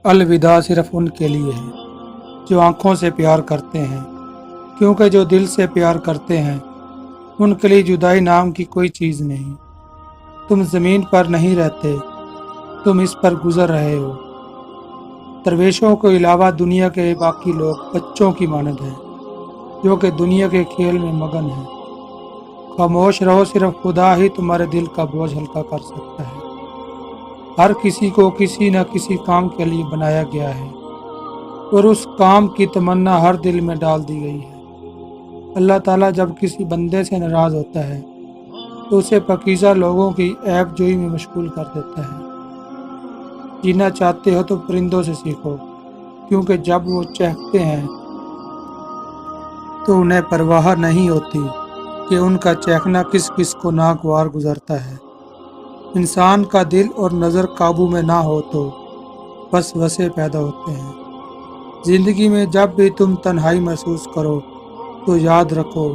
الوداع صرف ان کے لیے ہے جو آنکھوں سے پیار کرتے ہیں، کیونکہ جو دل سے پیار کرتے ہیں ان کے لیے جدائی نام کی کوئی چیز نہیں۔ تم زمین پر نہیں رہتے، تم اس پر گزر رہے ہو۔ درویشوں کے علاوہ دنیا کے باقی لوگ بچوں کی مانند ہیں جو کہ دنیا کے کھیل میں مگن ہیں۔ خاموش رہو، صرف خدا ہی تمہارے دل کا بوجھ ہلکا کر سکتا ہے۔ ہر کسی کو کسی نہ کسی کام کے لیے بنایا گیا ہے اور اس کام کی تمنا ہر دل میں ڈال دی گئی ہے۔ اللہ تعالیٰ جب کسی بندے سے ناراض ہوتا ہے تو اسے پاکیزہ لوگوں کی عیب جوئی میں مشغول کر دیتا ہے۔ جینا چاہتے ہو تو پرندوں سے سیکھو، کیونکہ جب وہ چہکتے ہیں تو انہیں پرواہ نہیں ہوتی کہ ان کا چہکنا کس کس کو ناگوار گزرتا ہے۔ انسان کا دل اور نظر قابو میں نہ ہو تو وسوسے پیدا ہوتے ہیں۔ زندگی میں جب بھی تم تنہائی محسوس کرو تو یاد رکھو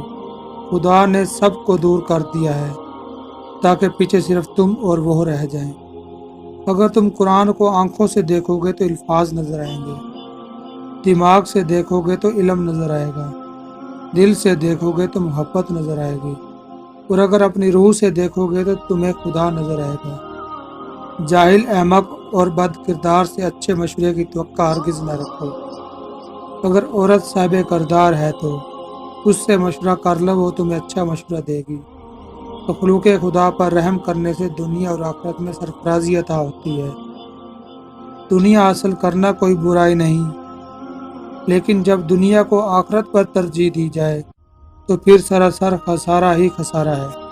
خدا نے سب کو دور کر دیا ہے تاکہ پیچھے صرف تم اور وہ رہ جائیں۔ اگر تم قرآن کو آنکھوں سے دیکھو گے تو الفاظ نظر آئیں گے، دماغ سے دیکھو گے تو علم نظر آئے گا، دل سے دیکھو گے تو محبت نظر آئے گی، اور اگر اپنی روح سے دیکھو گے تو تمہیں خدا نظر آئے گا۔ جاہل، احمق اور بد کردار سے اچھے مشورے کی توقع ہرگز نہ رکھو۔ اگر عورت صاحب کردار ہے تو اس سے مشورہ کر لو، وہ تمہیں اچھا مشورہ دے گی۔ مخلوق خدا پر رحم کرنے سے دنیا اور آخرت میں سرفرازی عطا ہوتی ہے۔ دنیا حاصل کرنا کوئی برائی نہیں، لیکن جب دنیا کو آخرت پر ترجیح دی جائے تو پھر سراسر خسارہ ہی خسارہ ہے۔